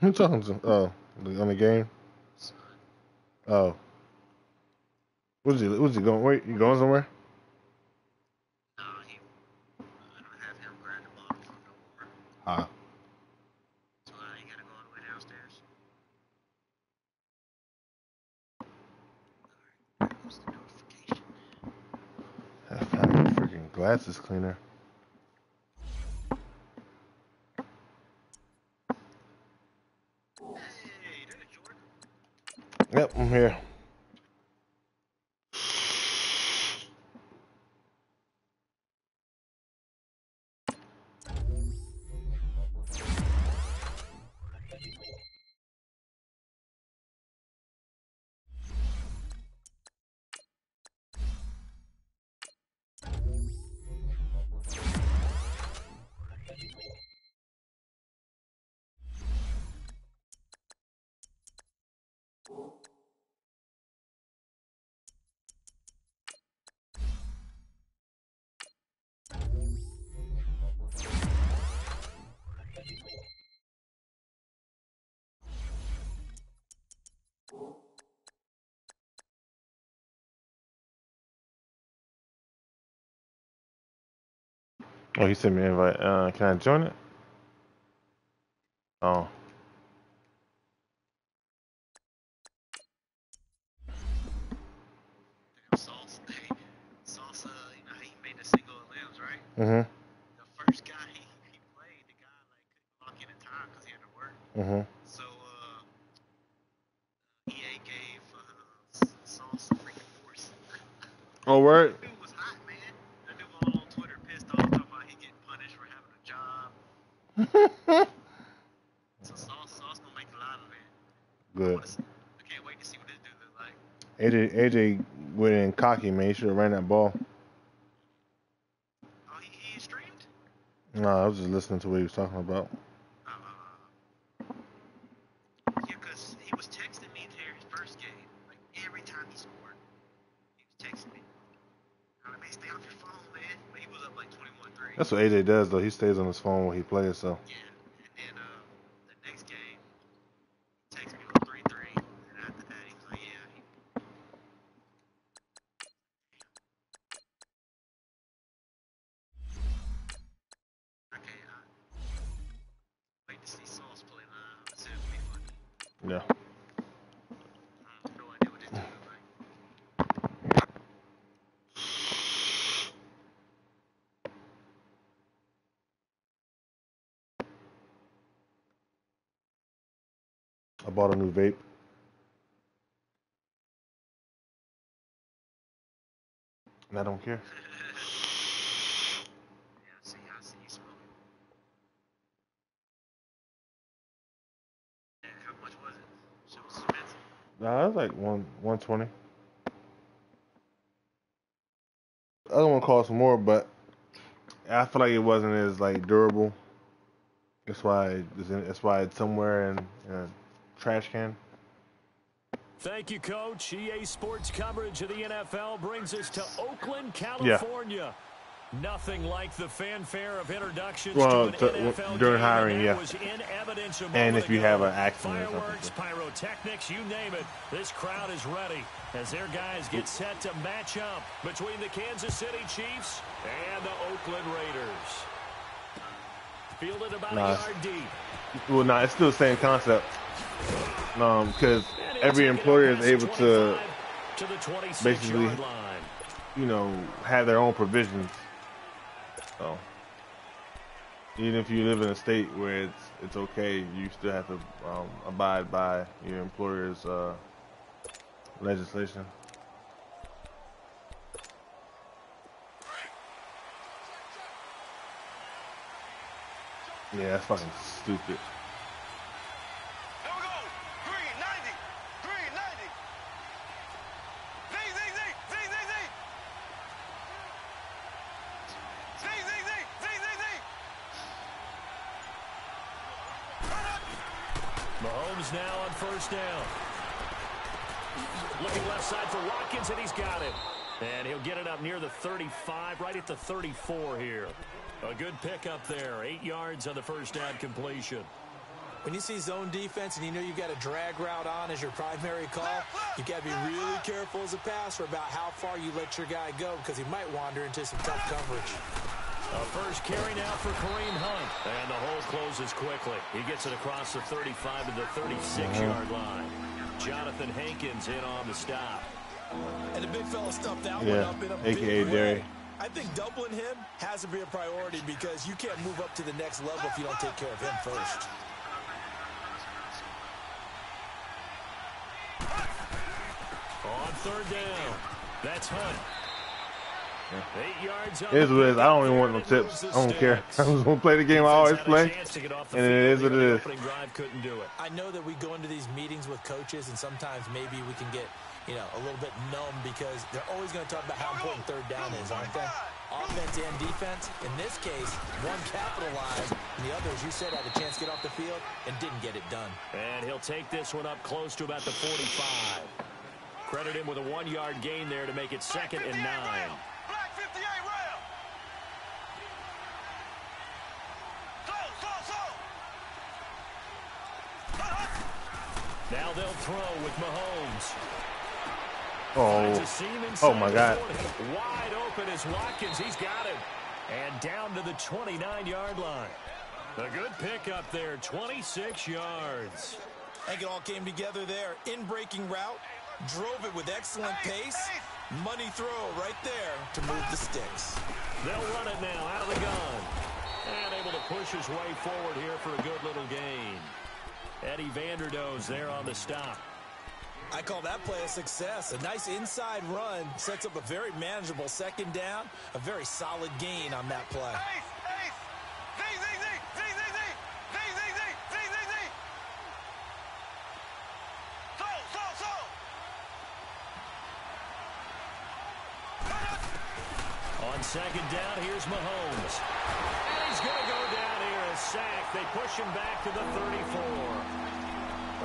Who talking to? Oh, on the game. Oh, what's he going? Wait, you going somewhere? No, I don't have him grab the ball from no more. Ah. So I ain't gotta go all the way downstairs. Alright, what's the notification? I found a freaking glasses cleaner. Hey, there's Jordan. Yep, I'm here. Oh, he sent me an invite. Can I join it? Oh. Damn, Sauce. Hey, Sauce, you know how he made the single limbs, right? Mm-hmm. The first guy he played, the guy like couldn't lock in time because he had to work. Mm-hmm. So EA gave Sauce a freaking force. Oh, word? That dude was hot, man. That dude all on Twitter pissed off talking about he getting punished for having a job. So Sauce gonna make a lot of it. Good. I can't wait to see what this dude look like. AJ went in cocky, man. He should have ran that ball. Oh, he streamed? No, I was just listening to what he was talking about. Yeah, because he was texting me there his first game. Like, every time he scored, he was texting me. I mean, stay off your phone, man. But he was up like 21-3. That's what AJ does, though. He stays on his phone when he plays, so. Yeah. And then the next game, he texted me with 3-3. And after that, he was like, yeah. Okay, wait to see Sauce play live. It's gonna be funny. Yeah. No idea what this dude look like. I bought a new vape. And I don't care. Yeah, I see you smoking. Yeah, how much was it? Shit was expensive. Nah, that's like 120. The other one cost more, but I feel like it wasn't as like durable. That's why it's somewhere in a trash can. Thank you, Coach. EA Sports coverage of the NFL brings us to Oakland, Yeah. California. Nothing like the fanfare of introductions Well, to an NFL during game, hiring, and yeah. that was in evidence a And moment if you ago. have an accident or Fireworks, something. pyrotechnics, you name it. This crowd is ready as their guys get set to match up between the Kansas City Chiefs and the Oakland Raiders. Fielded about a yard deep. Well, no, it's still the same concept. Because every employer is able to basically, you know, have their own provisions. So even if you live in a state where it's okay, you still have to abide by your employer's legislation. Yeah, that's fucking stupid. Mahomes now on first down. Looking left side for Watkins, and he's got it. And he'll get it up near the 35, right at the 34 here. A good pickup there. 8 yards on the first down completion. When you see zone defense and you know you've got a drag route on as your primary call, you got to be really careful as a passer about how far you let your guy go because he might wander into some tough coverage. A first carry now for Kareem Hunt. And the hole closes quickly. He gets it across the 35 to the 36-yard line. Jonathan Hankins in on the stop. And the big fella stuffed that one up in a a.k.a. big Darry. way. I think doubling him has to be a priority because you can't move up to the next level if you don't take care of him first. On third down, that's Hunt. 8 yards on It is what it is. I don't even want no tips. I don't care. I just want to play the game I always play. And it is what it is. I know that we go into these meetings with coaches, and sometimes maybe we can get, a little bit numb because they're always going to talk about how important third down is, aren't they? Offense and defense. In this case, one capitalized, and the other, as you said, had a chance to get off the field and didn't get it done. And he'll take this one up close to about the 45. Credit him with a 1-yard gain there to make it 2nd and 9. Now they'll throw with Mahomes. Oh my God. Wide open is Watkins. He's got him. And down to the 29-yard line. A good pickup there, 26 yards. I think it all came together there. In-breaking route, drove it with excellent pace. Money throw right there to move the sticks. They'll run it now out of the gun. And able to push his way forward here for a good little gain. Eddie Vanderdoes there on the stop. I call that play a success. A nice inside run sets up a very manageable 2nd down. A very solid gain on that play. On 2nd down, here's Mahomes. And he's going to go down here, a sack. They push him back to the 34.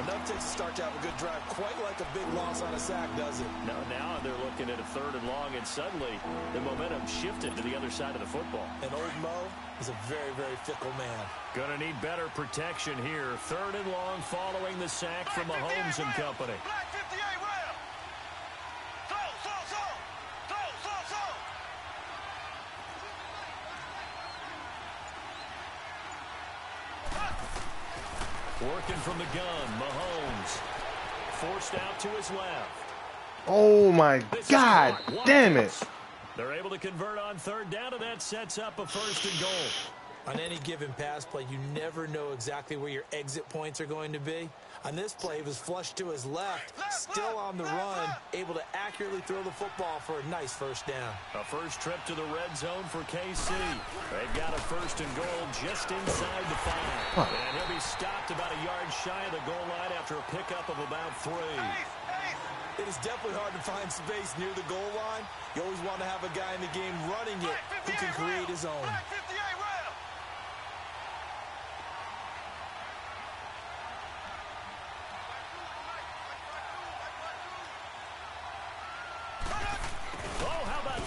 Enough takes to start to have a good drive. Quite like a big loss on a sack, does it? No, now they're looking at a 3rd and long, and suddenly the momentum shifted to the other side of the football. And old Mo is a very, very fickle man. Going to need better protection here. 3rd and long following the sack from Mahomes and company. Working from the gun, Mahomes. Forced out to his left. Oh, my God. Damn it. They're able to convert on 3rd down, and that sets up a 1st and goal. On any given pass play, you never know exactly where your exit points are going to be. On this play, he was flushed to his left, still on the run, able to accurately throw the football for a nice 1st down. A first trip to the red zone for KC. They've got a 1st and goal just inside the 5. And he'll be stopped about a yard shy of the goal line after a pickup of about 3. It is definitely hard to find space near the goal line. You always want to have a guy in the game running it who can create his own.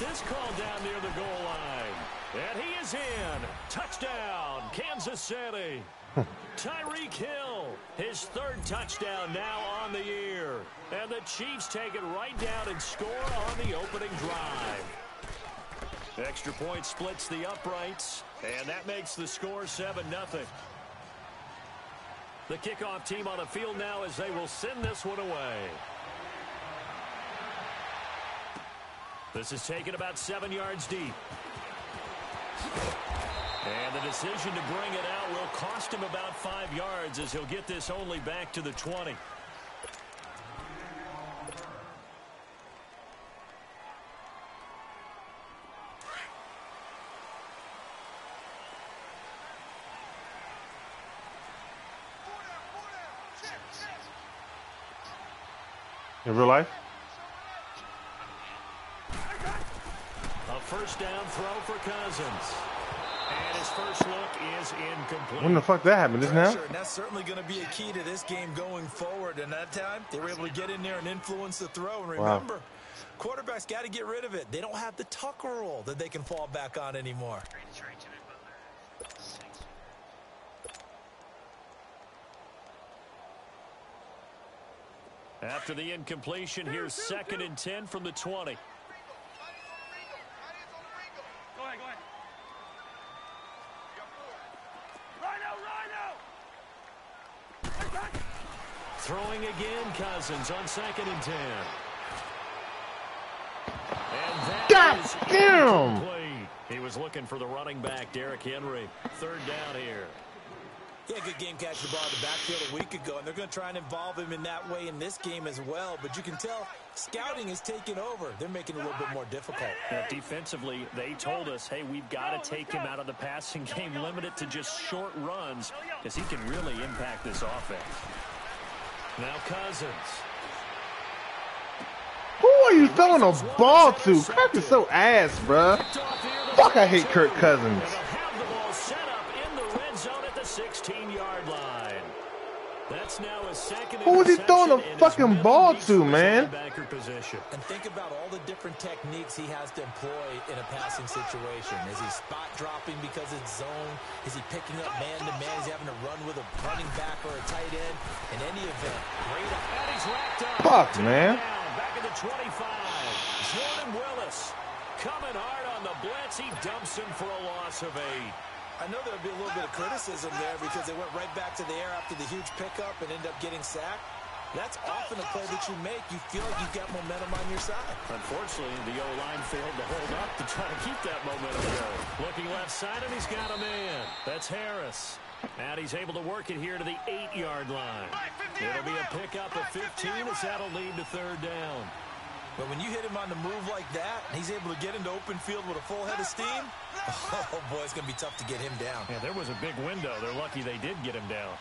This call down near the goal line. And he is in. Touchdown, Kansas City. Tyreek Hill, his 3rd touchdown now on the year. And the Chiefs take it right down and score on the opening drive. Extra point splits the uprights, and that makes the score 7-0. The kickoff team on the field now as they will send this one away. This is taken about 7 yards deep. And the decision to bring it out will cost him about 5 yards as he'll get this only back to the 20. In real life? First down throw for Cousins. And his first look is incomplete. When the fuck that happened? Just now? And that's certainly going to be a key to this game going forward. And that time, they were able to get in there and influence the throw. And remember, quarterbacks got to get rid of it. They don't have the tuck rule that they can fall back on anymore. After the incompletion, here's 2nd and 10 from the 20. Go ahead. Rhino! Throwing again, Cousins on 2nd and 10. And that is incomplete. He was looking for the running back, Derrick Henry. 3rd down here. Yeah, good game catching the ball in the backfield a week ago, and they're going to try and involve him in that way in this game as well. But you can tell scouting is taking over. They're making it a little bit more difficult. Defensively, they told us, hey, we've got to take him out of the passing game, limit it to just short runs, because he can really impact this offense. Now Cousins. Who are you throwing a ball to? Kirk is so ass, bruh. Fuck, I hate Kirk Cousins. Have the ball set up in the red zone at the 16-yard line. That's now a 2nd. Who is he throwing a fucking ball to, man? And think about all the different techniques he has to employ in a passing situation. Is he spot dropping because it's zone? Is he picking up man-to-man? Is he having to run with a running back or a tight end? In any event, great. And he's racked up. Fuck, man. Back at the 25. Jordan Willis coming hard on the blitz. He dumps him for a loss of 8. I know there'll be a little bit of criticism there because they went right back to the air after the huge pickup and ended up getting sacked. That's often a play that you make. You feel like you've got momentum on your side. Unfortunately, the O-line failed to hold up to try to keep that momentum going. Looking left side, and he's got a man. That's Harris. And he's able to work it here to the 8-yard line. It'll be a pickup of 15 as that'll lead to 3rd down. But when you hit him on the move like that, and he's able to get into open field with a full head of steam, oh, boy, it's going to be tough to get him down. Yeah, there was a big window. They're lucky they did get him down.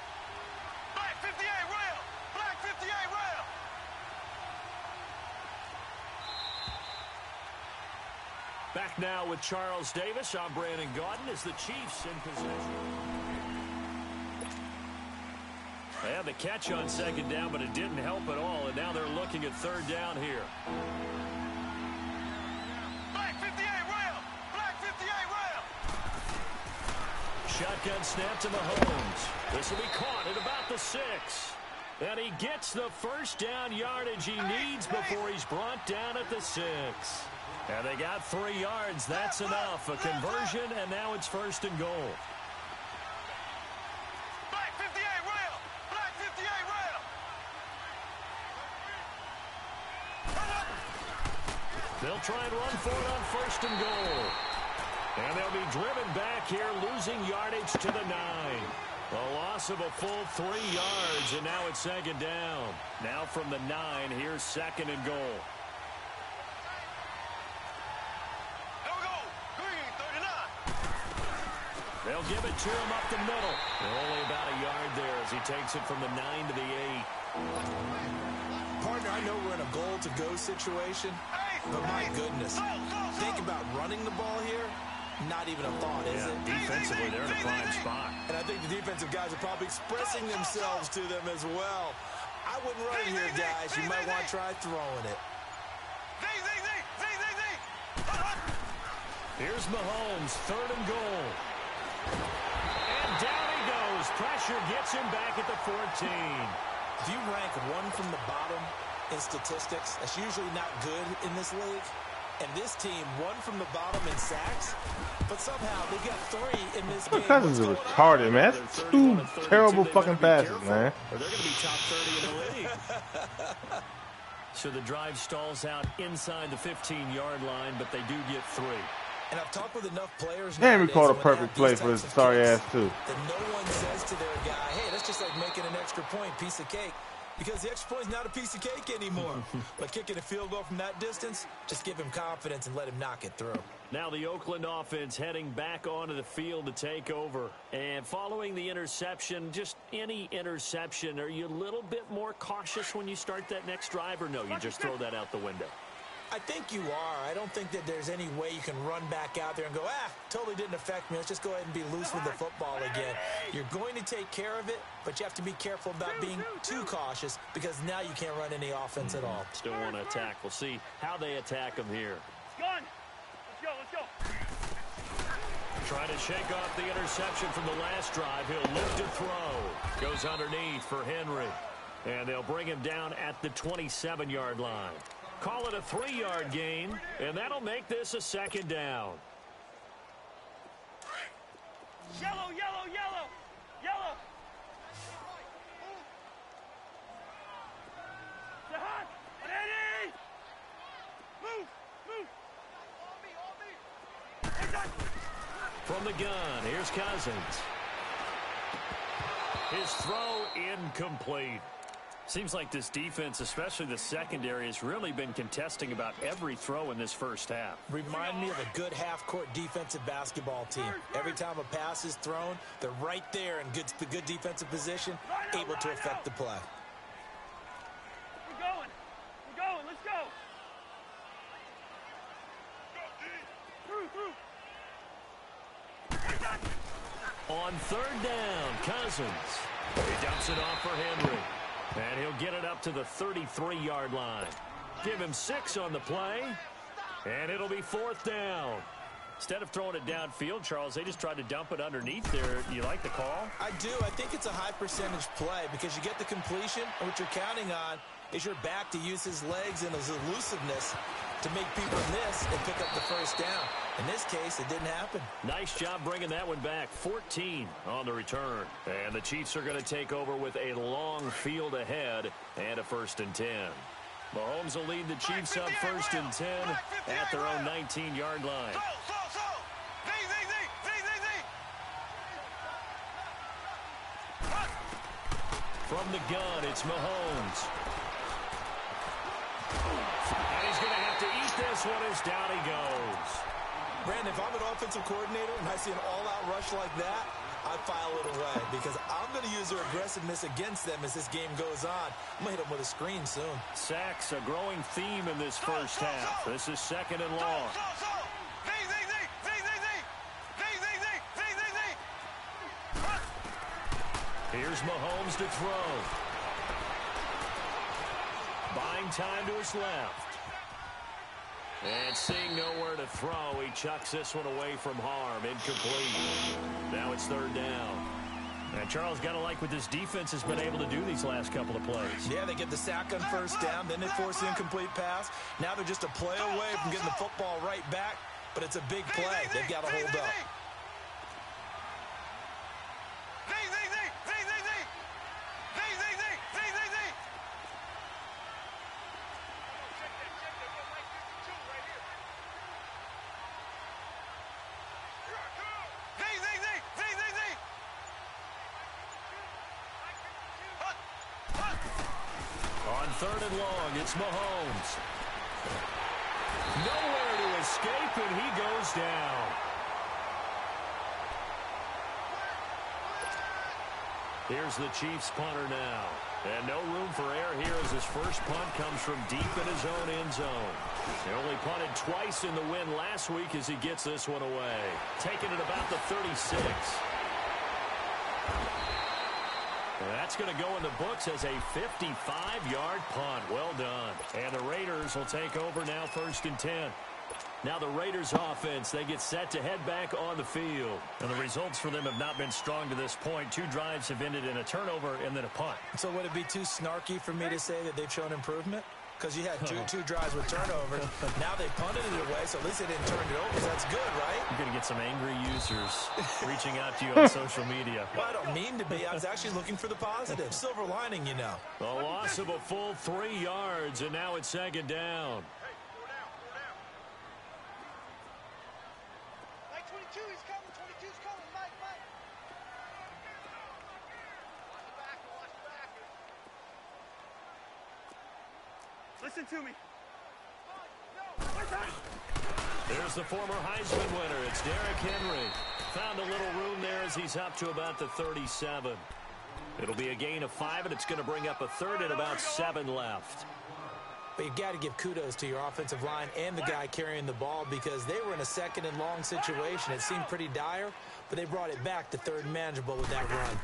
Black 58 rail! Black 58 rail! Back now with Charles Davis. I'm Brandon Gaudin as the Chiefs in possession. They had the catch on 2nd down, but it didn't help at all, and now they're looking at 3rd down here. Black 58 rail! Black 58 rail! Shotgun snap to Mahomes. This will be caught at about the 6. And he gets the 1st down yardage he needs before he's brought down at the 6. And they got 3 yards. That's enough. A conversion, and now it's 1st and goal. Black 58 rail! Black 58 rail! They'll try and run for it on 1st and goal. And they'll be driven back here, losing yardage to the 9. A loss of a full 3 yards, and now it's 2nd down. Now from the 9, here's 2nd and goal. Here we go! Green 39! They'll give it to him up the middle. They're only about a yard there as he takes it from the 9 to the 8. Partner, I know we're in a goal-to-go situation, but my goodness, think about running the ball here. Not even a thought, is it? Defensively, they're in a prime spot. And I think the defensive guys are probably expressing themselves to them as well. I wouldn't run it here, guys. You might want to try throwing it. Here's Mahomes, 3rd and goal. And down he goes. Pressure gets him back at the 14. If you rank one from the bottom in statistics, that's usually not good in this league. And this team, one from the bottom in sacks, but somehow they got 3 in this game. Cousins are retarded, man. That's 2 terrible fucking passes, man. Or they're going to be top 30 in the league. So the drive stalls out inside the 15-yard line, but they do get 3. And I've talked with enough players. And we called a perfect play for his sorry ass, too. That no one says to their guy, hey, that's just like making an extra point, piece of cake. Because the extra point is not a piece of cake anymore. But kicking a field goal from that distance, just give him confidence and let him knock it through. Now the Oakland offense heading back onto the field to take over. And following the interception, just any interception, are you a little bit more cautious when you start that next drive, or no, you just throw that out the window? I think you are. I don't think that there's any way you can run back out there and go, totally didn't affect me. Let's just go ahead and be loose with the football again. You're going to take care of it, but you have to be careful about being too cautious because now you can't run any offense at all. Still want to attack. We'll see how they attack him here. Let's go. Try to shake off the interception from the last drive. He'll lift to throw. Goes underneath for Henry. And they'll bring him down at the 27-yard line. Call it a 3-yard gain, and that'll make this a 2nd down. Yellow, yellow, yellow, yellow. Jahan, ready. Move, move. From the gun, here's Cousins. His throw incomplete. Seems like this defense, especially the secondary, has really been contesting about every throw in this first half. Remind me of a good half-court defensive basketball team. Every time a pass is thrown, they're right there in the good defensive position, able to affect the play. We're going. We're going. Let's go. Through. On 3rd down, Cousins. He dumps it off for Henry. And he'll get it up to the 33-yard line. Give him 6 on the play. And it'll be 4th down. Instead of throwing it downfield, Charles, they just tried to dump it underneath there. Do you like the call? I do. I think it's a high-percentage play because you get the completion, and what you're counting on is your back to use his legs and his elusiveness to make people miss and pick up the 1st down. In this case, it didn't happen. Nice job bringing that one back. 14 on the return. And the Chiefs are going to take over with a long field ahead and a 1st and 10. Mahomes will lead the Chiefs up 1st and 10 at their own 19-yard line. From the gun, it's Mahomes. And he's going to have to eat this one as down he goes. Brandon, if I'm an offensive coordinator and I see an all-out rush like that, I file it away because I'm going to use their aggressiveness against them as this game goes on. I'm going to hit them with a screen soon. Sacks, a growing theme in this first half. This is 2nd and long. Here's Mahomes to throw. Buying time to his left. And seeing nowhere to throw, he chucks this one away from harm. Incomplete. Now it's 3rd down. And Charles, got to like what this defense has been able to do these last couple of plays. Yeah, they get the sack on 1st down, then they force the incomplete pass. Now they're just a play away from getting the football right back, but it's a big play. They've got to hold up. On 3rd and long, it's Mahomes. Nowhere to escape, and he goes down. Here's the Chiefs punter now. And no room for error here as his first punt comes from deep in his own end zone. He only punted twice in the win last week as he gets this one away. Taking it about the 36. That's going to go in the books as a 55-yard punt. Well done. And the Raiders will take over now 1st and 10. Now the Raiders offense, they get set to head back on the field. And the results for them have not been strong to this point. 2 drives have ended in a turnover and then a punt. So would it be too snarky for me to say that they've shown improvement? Because you had two drives with turnovers. Now they punted it away, so at least they didn't turn it over. So that's good, right? You're going to get some angry users reaching out to you on social media. Well, I don't mean to be. I was actually looking for the positive. Silver lining, you know. A loss of a full 3 yards, and now it's 2nd down. Mike 22, he's coming. 22's coming. Mike. Watch the back. Listen to me. There's the former Heisman winner. It's Derrick Henry. Found a little room there as he's up to about the 37. It'll be a gain of 5, and it's going to bring up a 3rd and about 7 left. But you got to give kudos to your offensive line and the guy carrying the ball because they were in a 2nd and long situation. It seemed pretty dire, but they brought it back to 3rd and manageable with that run.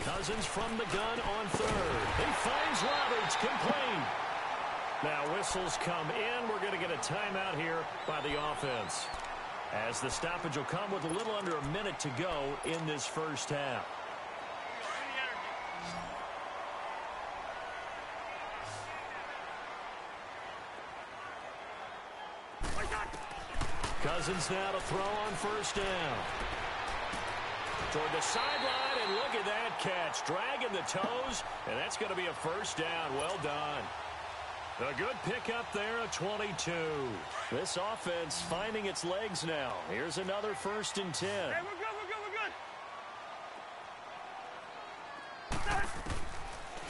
Cousins from the gun on 3rd. He finds Roberts, complete. Now whistles come in. We're going to get a timeout here by the offense, as the stoppage will come with a little under a minute to go in this first half. Cousins now to throw on first down. Toward the sideline, and look at that catch. Dragging the toes, and that's going to be a first down. Well done. A good pickup there at 22. This offense finding its legs now. Here's another 1st and 10. Hey, we're good, we're good, we're good.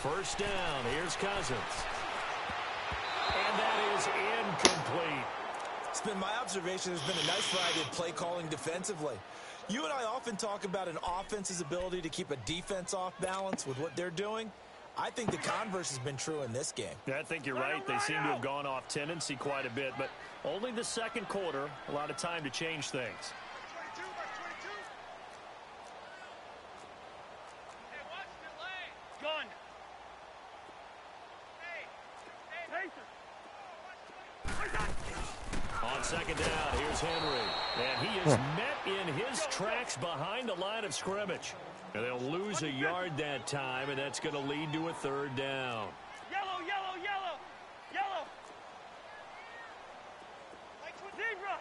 First down, here's Cousins. And that is incomplete. It's been my observation there's been a nice variety of play calling defensively. You and I often talk about an offense's ability to keep a defense off balance with what they're doing. I think the converse has been true in this game. Yeah, I think you're right. They seem to have gone off tendency quite a bit, but only the second quarter, a lot of time to change things. 22, 22. Hey, watch the lane. Gun. Hey, On second down, here's Henry. And he is met in his tracks behind the line of scrimmage. And they'll lose a yard that time, and that's going to lead to a 3rd down. Yellow, yellow, yellow, yellow. Zebra.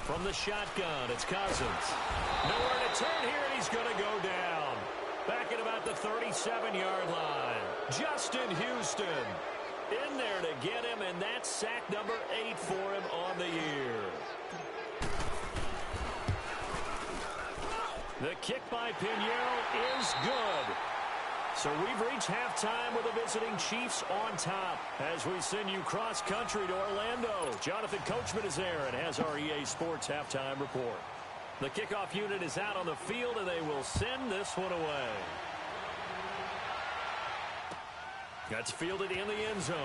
From the shotgun, it's Cousins. Nowhere to turn here, and he's going to go down. Back at about the 37-yard line. Justin Houston in there to get him, and that's sack number 8 for him on the year. The kick by Pinheiro is good. So we've reached halftime with the visiting Chiefs on top as we send you cross-country to Orlando. Jonathan Coachman is there and has our EA Sports halftime report. The kickoff unit is out on the field, and they will send this one away. That's fielded in the end zone.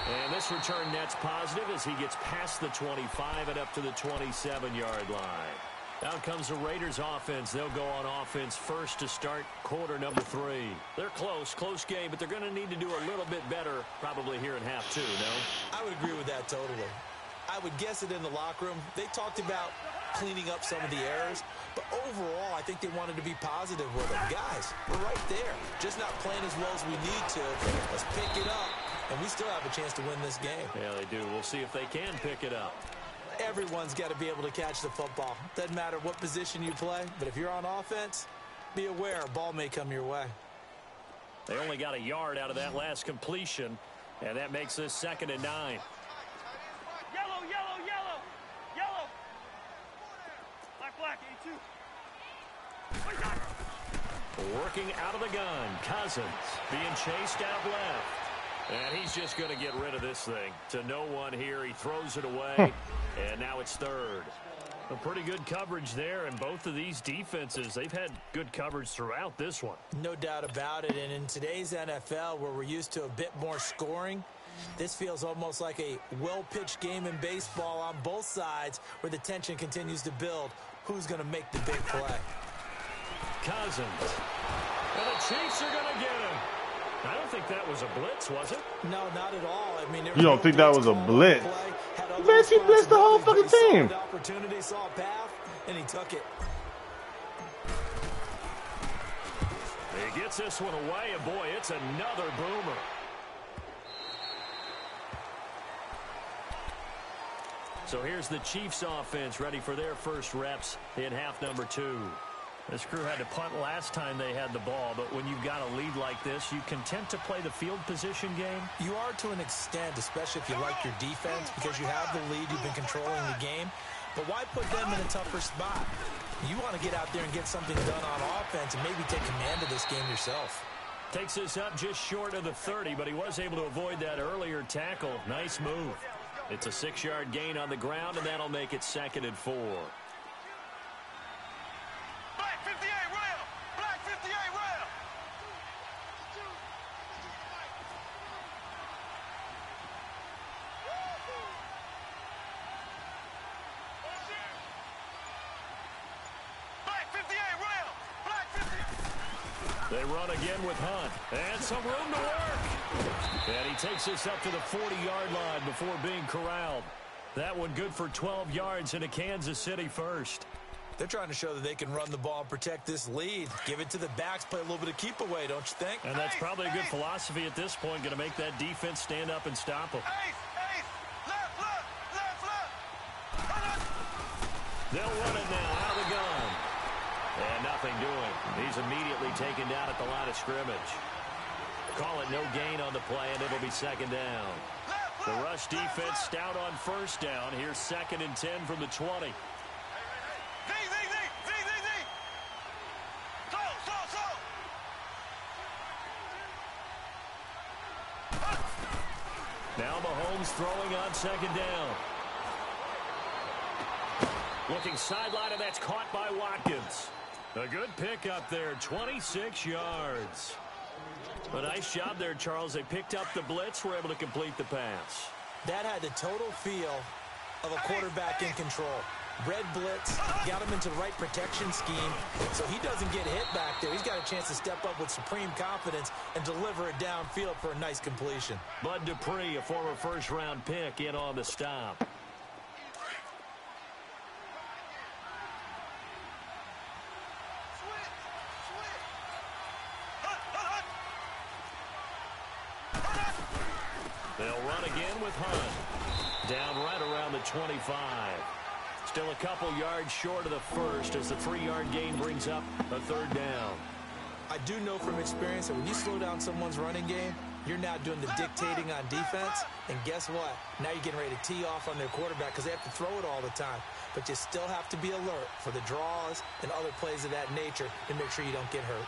And this return net's positive as he gets past the 25 and up to the 27-yard line. Out comes the Raiders offense. They'll go on offense first to start quarter number 3. They're close game, but they're going to need to do a little bit better probably here in half 2, no? I would agree with that totally. I would guess it in the locker room. They talked about cleaning up some of the errors, but overall, I think they wanted to be positive with them. Guys, we're right there. Just not playing as well as we need to. Let's pick it up, and we still have a chance to win this game. Yeah, they do. We'll see if they can pick it up. Everyone's got to be able to catch the football. Doesn't matter what position you play, but if you're on offense, be aware a ball may come your way. They only got a yard out of that last completion, and that makes this 2nd and 9. Yellow, yellow, yellow, yellow. Black, 82. Working out of the gun, Cousins being chased out left. And he's just going to get rid of this thing. To no one here, he throws it away, and now it's 3rd. A pretty good coverage there, and both of these defenses, they've had good coverage throughout this one. No doubt about it, and in today's NFL, where we're used to a bit more scoring, this feels almost like a well-pitched game in baseball on both sides where the tension continues to build. Who's going to make the big play? Cousins. And the Chiefs are going to get him. I don't think that was a blitz, was it? No, not at all. I mean, You don't think that was a blitz? Man, he blitzed the whole fucking team. Opportunity, saw a path, and he took it. He gets this one away, and boy, it's another boomer. So here's the Chiefs offense ready for their first reps in half number 2. This crew had to punt last time they had the ball, but when you've got a lead like this, you content to play the field position game? You are to an extent, especially if you like your defense, because you have the lead, you've been controlling the game. But why put them in a tougher spot? You want to get out there and get something done on offense and maybe take command of this game yourself. Takes this up just short of the 30, but he was able to avoid that earlier tackle. Nice move. It's a 6-yard gain on the ground, and that'll make it 2nd and 4. Black 58 rail. Black 58 rail. Black 58 rail. Black 58. They run again with Hunt. And some room to work. And he takes this up to the 40-yard line before being corralled. That one good for 12 yards into Kansas City first. They're trying to show that they can run the ball and protect this lead. Give it to the backs, play a little bit of keep away, don't you think? And that's probably a good philosophy at this point, going to make that defense stand up and stop them. They'll run it now out of the gun. And nothing doing. He's immediately taken down at the line of scrimmage. Call it no gain on the play, and it'll be second down. The rush defense stout on first down. Here's 2nd and 10 from the 20. Now Mahomes throwing on second down. Looking sideline, and that's caught by Watkins. A good pick up there, 26 yards. A nice job there, Charles. They picked up the blitz, were able to complete the pass. That had the total feel of a quarterback in control. Red blitz, got him into the right protection scheme, so he doesn't get hit back there. He's got a chance to step up with supreme confidence and deliver it downfield for a nice completion. Bud Dupree, a former first-round pick, in on the stop. They'll run again with Hunt. Down right around the 25. Still a couple yards short of the first as the 3-yard gain brings up a third down. I do know from experience that when you slow down someone's running game, you're now doing the dictating on defense. And guess what? Now you're getting ready to tee off on their quarterback because they have to throw it all the time. But you still have to be alert for the draws and other plays of that nature to make sure you don't get hurt.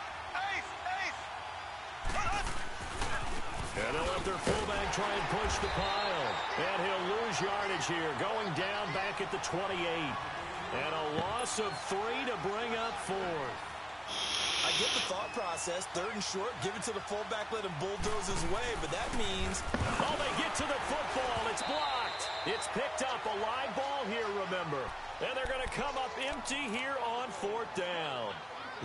And they'll let their fullback try and push the pile. And he'll lose yardage here, going down back at the 28. And a loss of 3 to bring up 4. I get the thought process. 3rd and short, give it to the fullback, let him bulldoze his way. But that means... Oh, they get to the football. It's blocked. It's picked up. A live ball here, remember. And they're going to come up empty here on 4th down.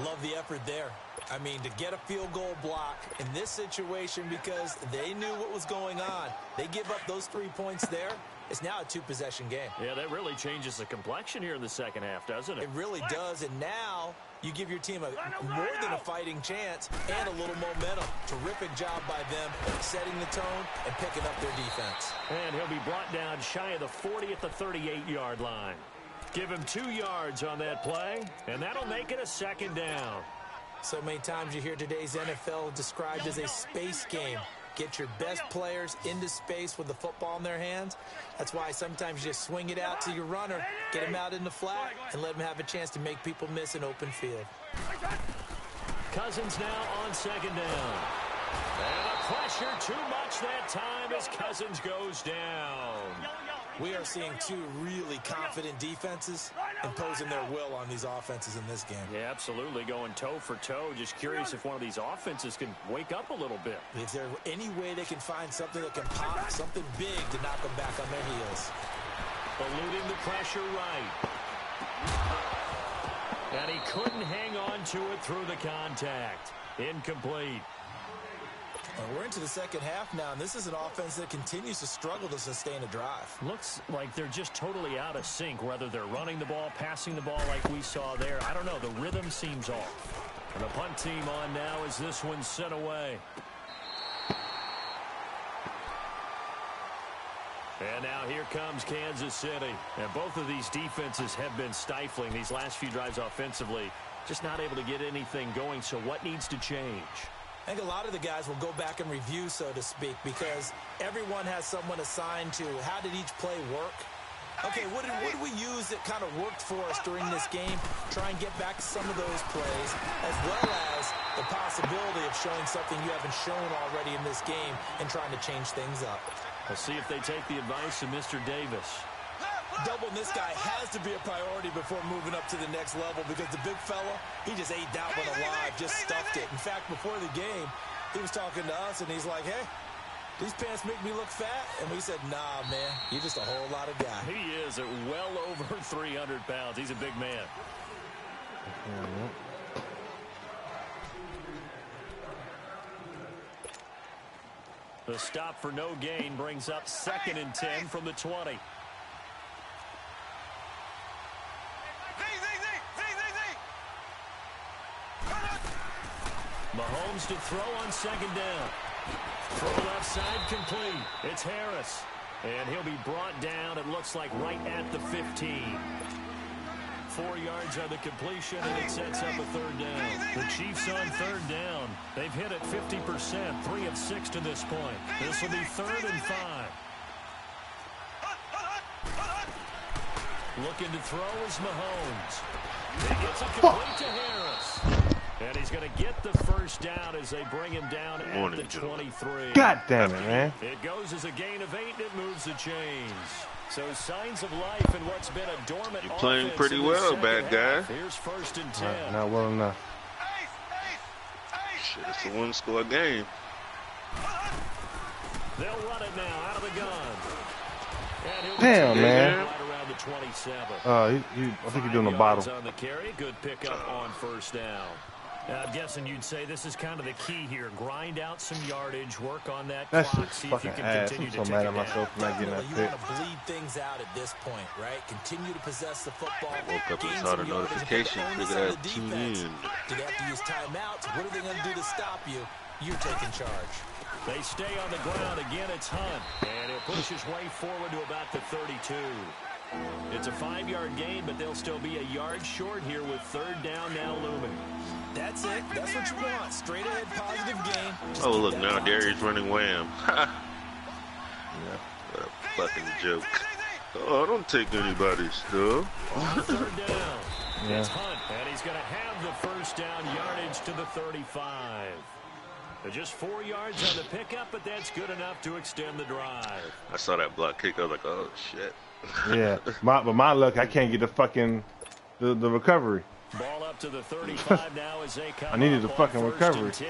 Love the effort there. I mean, to get a field goal block in this situation because they knew what was going on. They give up those 3 points there. It's now a 2-possession game. Yeah, that really changes the complexion here in the second half, doesn't it? It really does, and now you give your team more than a fighting chance and a little momentum. Terrific job by them setting the tone and picking up their defense. And he'll be brought down shy of the 40 at the 38-yard line. Give him 2 yards on that play, and that'll make it a second down. So many times you hear today's NFL described as a space game. Get your best players into space with the football in their hands. That's why sometimes you just swing it out to your runner, get him out in the flat, and let him have a chance to make people miss an open field. Cousins now on second down. And the pressure too much that time as Cousins goes down. We are seeing 2 really confident defenses imposing their will on these offenses in this game. Yeah, absolutely, going toe for toe. Just curious if one of these offenses can wake up a little bit. Is there any way they can find something that can pop, something big to knock them back on their heels? Eluding the pressure right. And he couldn't hang on to it through the contact. Incomplete. We're into the second half now, and this is an offense that continues to struggle to sustain a drive. Looks like they're just totally out of sync, whether they're running the ball, passing the ball like we saw there. I don't know. The rhythm seems off. And the punt team on now as this one's sent away. And now here comes Kansas City. And both of these defenses have been stifling these last few drives offensively. Just not able to get anything going, so what needs to change? I think a lot of the guys will go back and review, so to speak, because everyone has someone assigned to how did each play work. Okay, what did we use that kind of worked for us during this game? Try and get back to some of those plays, as well as the possibility of showing something you haven't shown already in this game and trying to change things up. We'll see if they take the advice of Mr. Davis. Doubling this guy has to be a priority before moving up to the next level because the big fella, he just ate that one alive, just stuffed it. In fact, before the game, he was talking to us, and he's like, hey, these pants make me look fat? And we said, nah, man, you're just a whole lot of guy. He is at well over 300 pounds. He's a big man. The stop for no gain brings up 2nd and 10 from the 20. Mahomes to throw on second down. Throw left side complete. It's Harris. And he'll be brought down, it looks like, right at the 15. 4 yards on the completion, and it sets up a third down. The Chiefs on third down. They've hit it 50%, 3 of 6 to this point. This will be 3rd and 5. Looking to throw is Mahomes. He gets it complete to Harris. And he's going to get the first down as they bring him down at the 23. God damn it, man. It goes as a gain of 8, and it moves the chains. So signs of life in what's been a dormant You're playing pretty well, bad guy. Here's 1st and 10. Not well enough. Shit, it's a one-score game. They'll run it now out of the gun. Damn, man. Right around the 27. I think he's doing a bottle. On the carry, good pickup on first down. I'm guessing you'd say this is kind of the key here. Grind out some yardage, work on that clock, see if you can continue to I'm so mad at myself for not getting that You pick. want to bleed things out at this point, right? Continue to possess the football. Woke up and gain saw some the yardage, notification. but the onus Figure on that the tune defense. in. Do they have to use timeouts? What are they going to do to stop you? You're taking charge. They stay on the ground. Again, it's Hunt. And he'll push his way forward to about the 32. It's a 5-yard gain, but they'll still be a yard short here with third down now looming. That's it. That's what you want. Straight ahead, positive gain. Just Oh, keep look, that now positive. Darry's running wham. Ha! Yeah. What a fucking joke. Oh, don't take anybody's stuff. On third down, Yeah. it's Hunt, and he's going to have the first down yardage to the 35. Just 4 yards on the pickup, but that's good enough to extend the drive. I saw that block kick. I was like, oh, shit. Yeah. But my luck, I can't get the fucking the recovery. Ball up to the 35 now as they come I needed up the on fucking 1st recovery. and 10.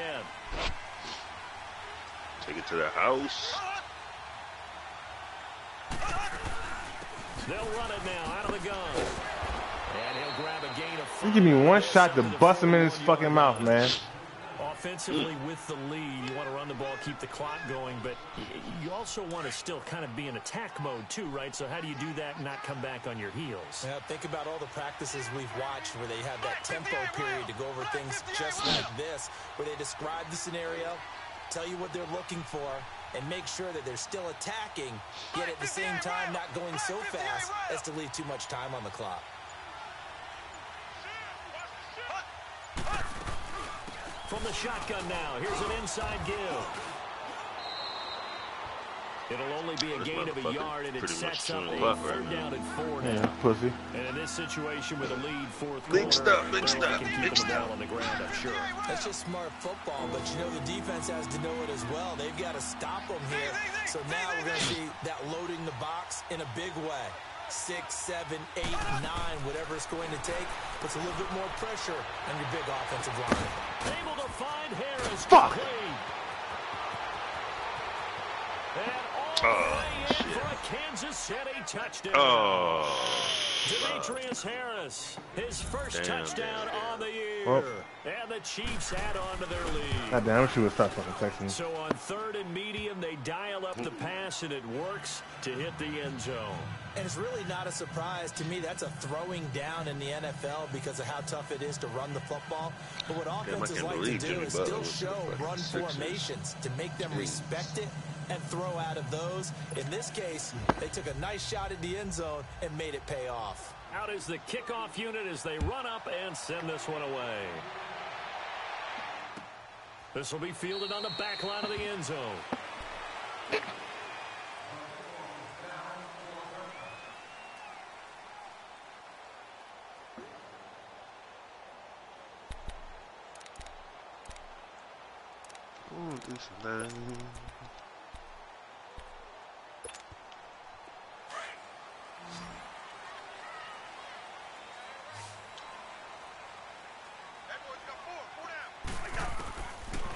Take it to the house. They'll run it now out of the gun. And he'll grab a gain of 5. You give me one shot to bust him in his fucking mouth, man. Offensively with the lead, you want to run the ball, keep the clock going, but you also want to still kind of be in attack mode too, right? So how do you do that and not come back on your heels? Now, think about all the practices we've watched where they have that tempo period to go over things just like this, where they describe the scenario, tell you what they're looking for, and make sure that they're still attacking, yet at the same time not going so fast as to leave too much time on the clock. From the shotgun now, here's an inside give. It'll only be a gain of a yard, and it sets up a third down and 4 now. Yeah, pussy. And in this situation with a lead, fourth Big quarter, stuff, big they're stuff, keeping big the stuff. ball on the ground, I'm sure. That's just smart football, but you know the defense has to know it as well. They've got to stop them here. So now we're going to see that loading the box in a big way. 6, 7, 8, 9, whatever it's going to take, puts a little bit more pressure on your big offensive line. Able to find Harris. Fuck. Complete. And all the way in for a Kansas City touchdown. Oh. Demetrius Harris, his first touchdown on the year. Well. And the Chiefs add on to their lead. God damn, I wish you would stop fucking texting me. So on 3rd and medium, they dial up the pass, and it works to hit the end zone. And it's really not a surprise to me. That's a throwing down in the NFL because of how tough it is to run the football. But what offenses like to do is still show run formations to make them respect it and throw out of those. In this case, they took a nice shot at the end zone and made it pay off. Out is the kickoff unit as they run up and send this one away. This will be fielded on the back line of the end zone. Oh, this man.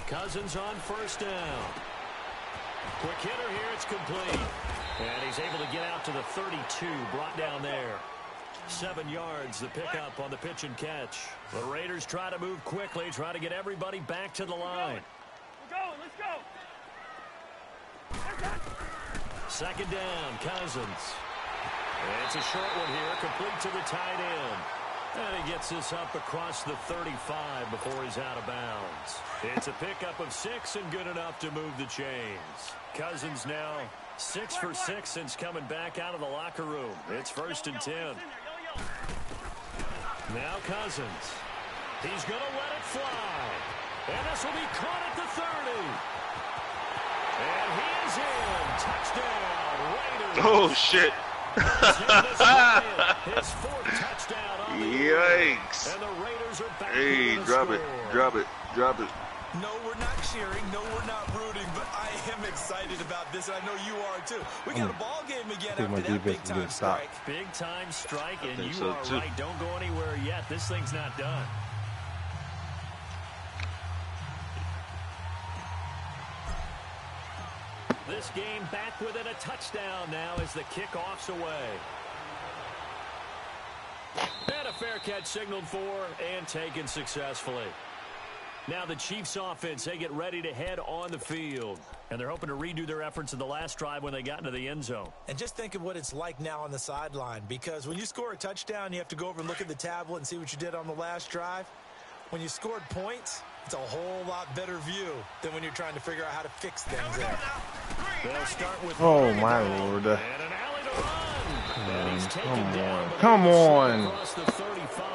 Cousins on first down. Quick hitter here, it's complete. And he's able to get out to the 32, brought down there. 7 yards, the pickup on the pitch and catch. The Raiders try to move quickly, try to get everybody back to the line. We're going, let's go. Second down, Cousins. And it's a short one here, complete to the tight end. And he gets this up across the 35 before he's out of bounds. It's a pickup of 6 and good enough to move the chains. Cousins now 6 for 6 since coming back out of the locker room. It's 1st and 10. Now Cousins. He's going to let it fly. And this will be caught at the 30. And he is in. Touchdown, Raiders. Oh, shit. His 4th touchdown on the Yikes. and the Raiders are back. Hey, drop it. Drop it. Drop it. No, we're not cheering. No, we're not rooting. But I am excited about this, and I know you are too. We got a ball game again after that big-time strike. Big-time strike, and you so are too. right. Don't go anywhere yet. This thing's not done. This game back within a touchdown now as the kickoff's away. And a fair catch signaled for and taken successfully. Now the Chiefs offense, they get ready to head on the field. And they're hoping to redo their efforts in the last drive when they got into the end zone. And just think of what it's like now on the sideline, because when you score a touchdown, you have to go over and look at the tablet and see what you did on the last drive. When you scored points, it's a whole lot better view than when you're trying to figure out how to fix things there. They'll start with Oh, my Lord. and an alley to run. And he's taken down. Come on. Across the 35.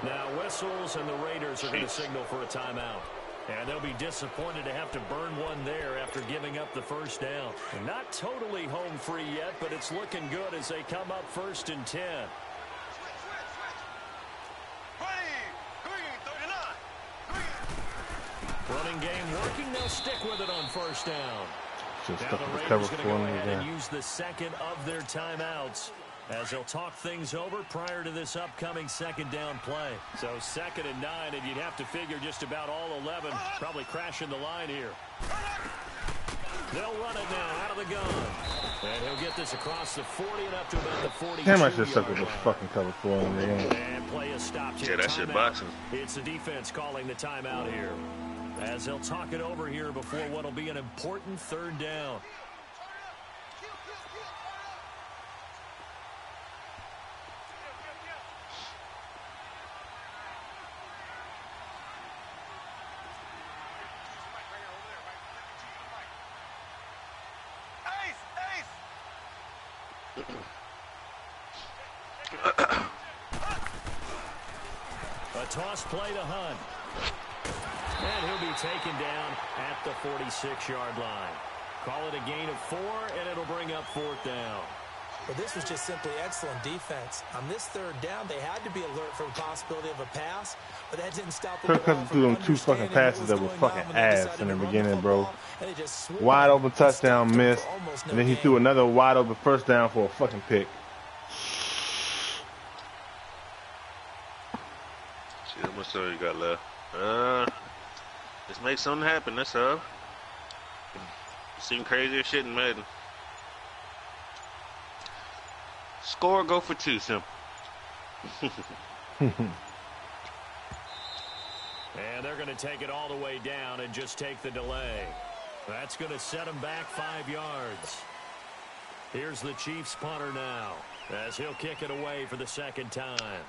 Now whistles and the Raiders are going to signal for a timeout. And they'll be disappointed to have to burn one there after giving up the first down. Not totally home free yet, but it's looking good as they come up 1st and 10. Running game working. They'll stick with it on 1st down. Just Now stuck the with the Raiders cover going to for go him ahead and again. use the second of their timeouts as they'll talk things over prior to this upcoming 2nd down play. So 2nd and 9, and you'd have to figure just about all 11 probably crashing the line here. They'll run it now out of the gun. And he'll get this across the 40 and up to about the 42. Damn, I should stuck with the fucking cover for him again. And play is stopped here. Yeah, that shit Timeout. boxing. It's the defense calling the timeout here. As they'll talk it over here before what'll be an important 3rd down. A toss play to Hunt. And he'll be taken down at the 46-yard line. Call it a gain of 4, and it'll bring up 4th down. But this was just simply excellent defense. On this 3rd down, they had to be alert for the possibility of a pass, but that didn't stop them. Kirk Cousins threw them 2 fucking passes that were fucking ass in the beginning, bro. Wide open touchdown miss, and then he threw another wide open 1st down for a fucking pick. See how much time you got left. Just make something happen, that's all. Seen crazier shit in Madden. Score, go for 2, simple. And they're going to take it all the way down and just take the delay. That's going to set them back 5 yards. Here's the Chiefs punter now as he'll kick it away for the 2nd time.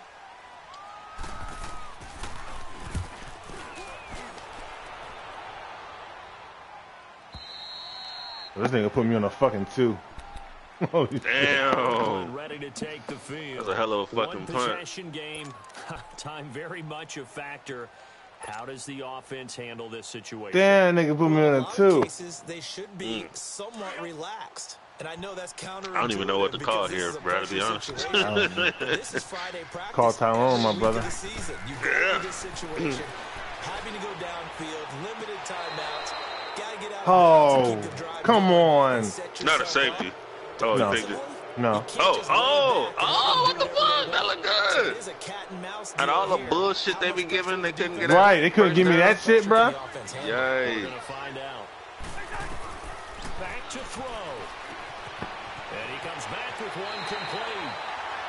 This nigga put me on a fucking 2. Oh, damn. Ready to take the field. That's a hell of a fucking punt. One possession game. Time very much a factor. How does the offense handle this situation? Damn, nigga put me on a 2. Cases, they should be somewhat relaxed. And I know that's counterintuitive. I don't even know what to call here, bro, to be honest. This is Friday practice. Call Tyrone, my brother. You go into this situation, having to go downfield, limited timeouts. Gotta get out. Oh, come on. Not a safety. Oh, No. he picked it. No. Oh, what the fuck? That look good. And all the bullshit they be giving, they couldn't get out. Right, they couldn't give me that shit, bro. Yay. Find out. Back to throw. And he comes back with one complete.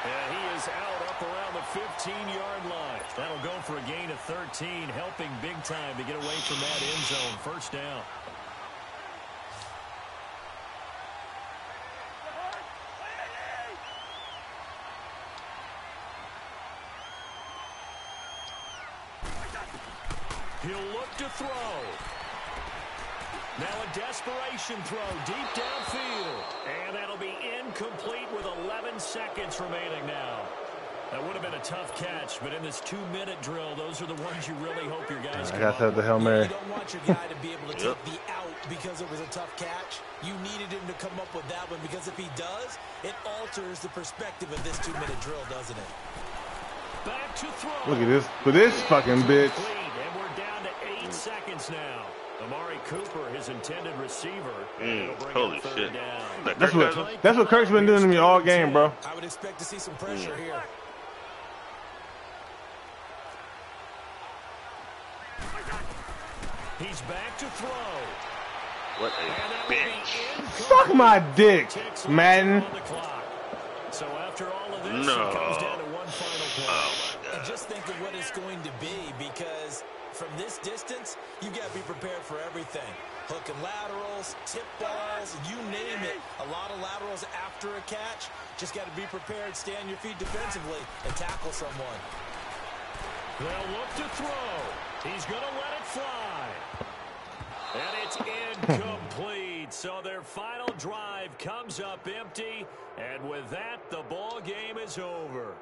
And he is out up around the 15-yard line. That'll go for a gain of 13, helping big time to get away from that end zone. 1st down. He'll look to throw. Now a desperation throw deep downfield. And that'll be incomplete with 11 seconds remaining now. That would have been a tough catch, but in this 2-minute drill, those are the ones you really hope your guys can. I got to have the Hail Mary. You don't want your guy to be able to take the out because it was a tough catch. You needed him to come up with that one because if he does, it alters the perspective of this 2-minute drill, doesn't it? Back to throw. Look at this. For this fucking bitch. And we're down to 8 seconds now. Amari Cooper, his intended receiver. Holy shit. That's what Kirk's been doing to me all game, bro. I would expect to see some pressure here. He's back to throw. What a bitch. Fuck my dick, Madden. So after all of this, No. it comes down to one final play. Oh, my God. And just think of what it's going to be because from this distance, you got to be prepared for everything. Hook and laterals, tip balls, you name it. A lot of laterals after a catch. Just got to be prepared, stay on your feet defensively, and tackle someone. They'll look to throw. He's going to let it fly. And it's incomplete. So their final drive comes up empty. And with that, the ball game is over.